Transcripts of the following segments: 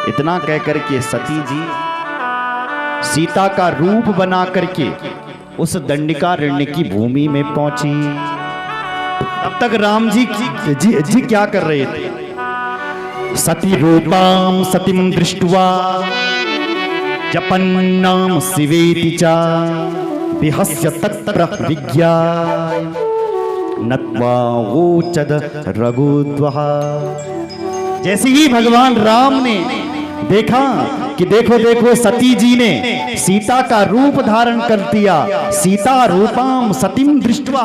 इतना कह करके सती जी सीता का रूप बना करके उस दंडिकारण्य की भूमि में पहुंची। तब तक राम जी क्या कर रहे थे? सती रूपाम सतीम दृष्ट्वा जपन्नाम शिवेति चा विहस्य तत्र विज्ञाय नत्वा वोचद रघुद्वः। जैसे ही भगवान राम ने देखा कि देखो देखो सती जी ने सीता का रूप धारण कर दिया, सीता रूपाम सतीम दृष्ट्वा।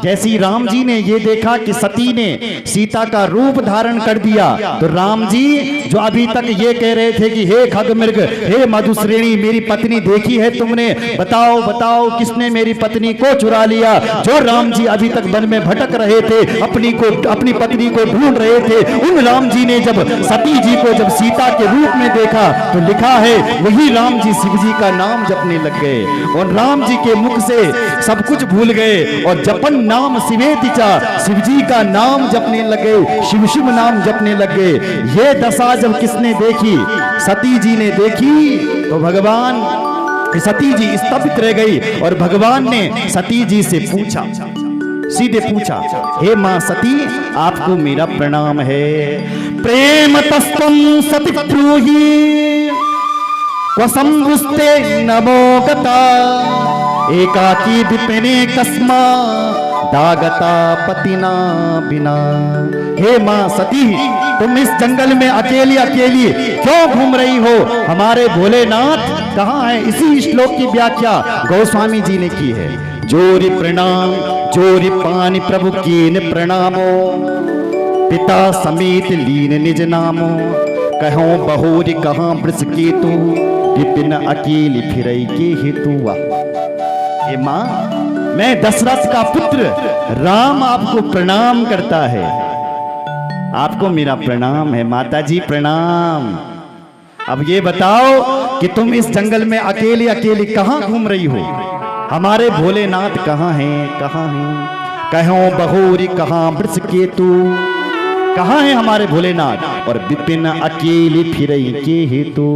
जैसे ही राम जी ने ये देखा कि सती ने सीता का रूप धारण कर दिया, तो राम जी जो अभी तक ये कह रहे थे कि हे खगमृग, हे मधुश्रेणी, मेरी पत्नी देखी है तुमने? बताओ बताओ किसने मेरी पत्नी को चुरा लिया? जो राम जी अभी तक वन में भटक रहे थे, अपनी पत्नी को ढूंढ रहे थे, उन राम जी ने जब सती जी को जब सीता के रूप में देखा तो लिखा है वही राम जी शिव जी का नाम जपने लग गए और राम जी के मुख से सब कुछ भूल गए और जपन नाम शिवेति चा, शिव जी का नाम जपने लगे, शिव शिव नाम जपने लगे। ये दशा जब किसने देखी? सती जी ने देखी तो भगवान सती जी स्तब्ध रह गई और भगवान ने सती जी से पूछा, सीधे पूछा, हे मां सती, आपको मेरा प्रणाम है। प्रेम तस्तम सती ब्रूहि क्वसंभुस्ते नमो गता एकाकी विपिने कस्मा दागता पतिना बिना। हे मां सती, तुम इस जंगल में अकेली अकेली क्यों घूम रही हो? हमारे भोलेनाथ कहाँ है? इसी श्लोक की व्याख्या गोस्वामी जी ने की है। जोरी प्रणाम जोरी पानी प्रभु कीन प्रणामो पिता समेत लीन निज नामो कहो बहोरी कहाँ वृष केतु विपिन अकेली फिरई के हेतु। हे मां, मैं दशरथ का पुत्र राम आपको प्रणाम करता है। आपको मेरा प्रणाम है। माता जी प्रणाम। अब ये बताओ कि तुम इस जंगल में अकेली अकेली कहाँ घूम रही हो? हमारे भोलेनाथ कहाँ हैं? कहाँ हैं? कहो बहोरी कहाँ वृष केतु, कहाँ है हमारे भोलेनाथ? और विपिन अकेली फिरई के हेतु।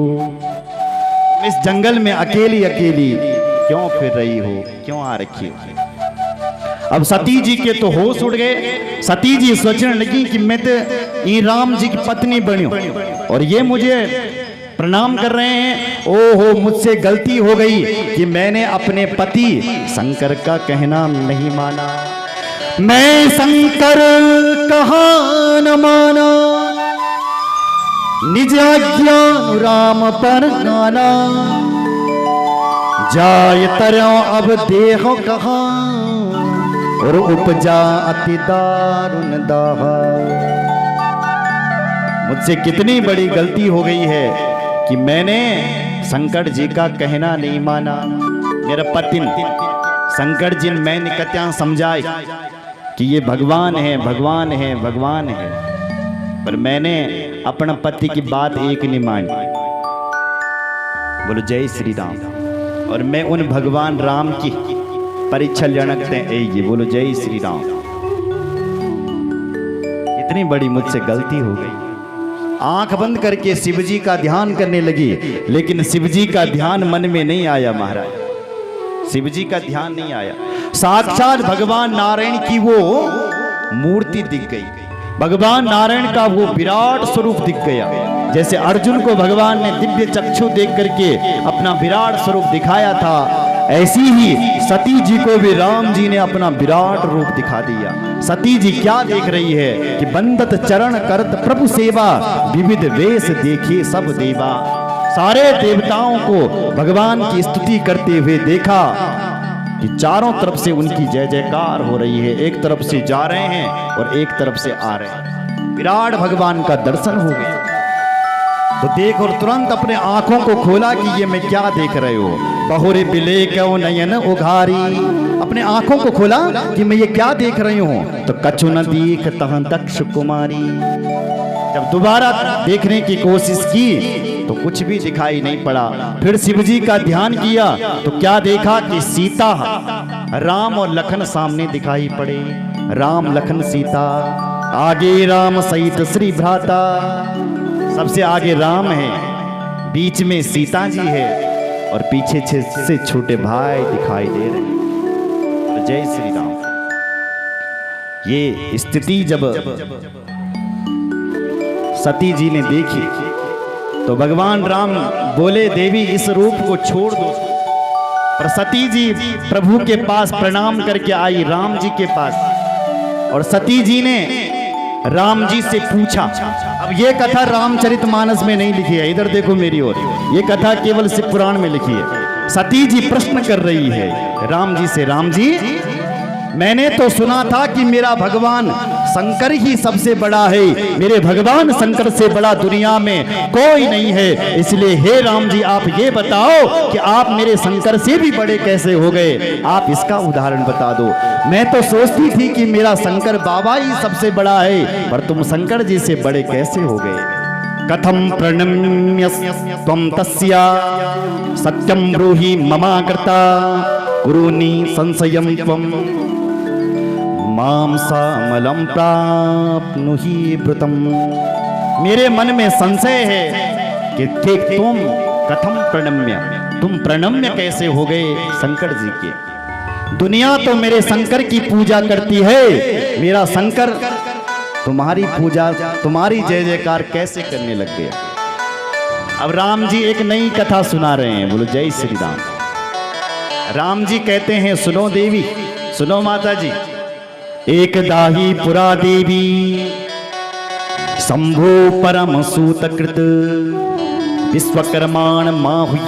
इस जंगल में अकेली अकेली क्यों फिर रही हो? क्यों आ रखी हो? अब सती जी के तो होश उड़ गए। सती जी सोचने लगी कि मैं तो ये राम जी की पत्नी बनी हूं और ये मुझे प्रणाम कर रहे हैं। ओहो, मुझसे गलती हो गई कि मैंने अपने पति शंकर का कहना नहीं माना। मैं शंकर कहा न माना, निज आज्ञा राम पर गाना। जाय तरौ अब देह कहा और उपजा अति दारुण दाहा। मुझसे कितनी बड़ी गलती हो गई है कि मैंने शंकर जी का कहना नहीं माना। मेरा पति शंकर जी मैंने कत्या समझाए कि ये भगवान है, भगवान है, भगवान है, पर मैंने अपना पति की बात एक नहीं मानी। बोलो जय श्री राम। और मैं उन भगवान राम की परीक्षा लेने ये बोलो जय श्री राम। इतनी बड़ी मुझसे गलती हो गई। आंख बंद करके शिवजी का ध्यान करने लगी, लेकिन शिवजी का ध्यान मन में नहीं आया। महाराज, शिवजी का ध्यान नहीं आया। साक्षात भगवान नारायण की वो मूर्ति दिख गई। भगवान नारायण का वो विराट स्वरूप दिख गया। जैसे अर्जुन को भगवान ने दिव्य चक्षु देख करके अपना विराट स्वरूप दिखाया था, ऐसी ही सती जी को भी राम जी ने अपना विराट रूप दिखा दिया। सती जी क्या देख रही है कि बंदत चरण करत प्रभु सेवा, विविध वेश देखे सब देवा। सारे देवताओं को भगवान की स्तुति करते हुए देखा कि चारों तरफ से उनकी जय जयकार हो रही है। एक तरफ से जा रहे हैं और एक तरफ से आ रहे हैं। विराट भगवान का दर्शन हो गया। तो देख और तुरंत अपने आंखों को खोला कि ये मैं क्या देख रहे हो? बहुरे बिले क्यों नयन उघारी। अपने आंखों को खोला कि मैं ये क्या देख रही हूँ। तो कछु न दीख तह दक्ष कुमारी। जब दोबारा देखने की कोशिश की तो कुछ भी दिखाई नहीं पड़ा। फिर शिवजी का ध्यान किया तो क्या देखा कि सीता, राम और लखन सामने दिखाई पड़े। राम लखन सीता, आगे राम सहित श्री भ्राता। सबसे आगे राम है, बीच में सीता जी है और पीछे से छोटे भाई दिखाई दे रहे हैं। जय श्री राम। ये स्थिति जब सती जी ने देखी तो भगवान राम बोले, देवी इस रूप को छोड़ दो। पर सती जी प्रभु के पास प्रणाम करके आई राम जी के पास, और सती जी ने राम जी से पूछा। अब ये कथा रामचरितमानस में नहीं लिखी है, इधर देखो मेरी ओर, ये कथा केवल शिव पुराण में लिखी है। सती जी प्रश्न कर रही है राम जी से, राम जी मैंने तो सुना था कि मेरा भगवान शंकर ही सबसे बड़ा है, मेरे भगवान शंकर से बड़ा दुनिया में कोई नहीं है, इसलिए हे राम जी आप ये बताओ कि आप मेरे शंकर से भी बड़े कैसे हो गए, आप इसका उदाहरण बता दो। मैं तो सोचती थी कि मेरा शंकर बाबा ही सबसे बड़ा है, पर तुम शंकर जी से बड़े कैसे हो गए। कथम प्रणम्य त्वं तस्या सत्यम ब्रूहि ममाकृता कुरुनि संशयं त्वं माम सामलम प्राप्नुहि भृतम। मेरे मन में संशय है कि तुम कथम प्रणम्य, तुम प्रणम्य कैसे हो गए शंकर जी के। दुनिया तो मेरे शंकर की पूजा करती है, मेरा शंकर तुम्हारी पूजा, तुम्हारी जय जयकार कैसे करने लग गया। अब राम जी एक नई कथा सुना रहे हैं, बोलो जय श्री राम। राम जी कहते हैं, सुनो देवी, सुनो माता जी। एक दाही पुरा देवी शंभो परम सूत कृत विश्वकर्माण माहुई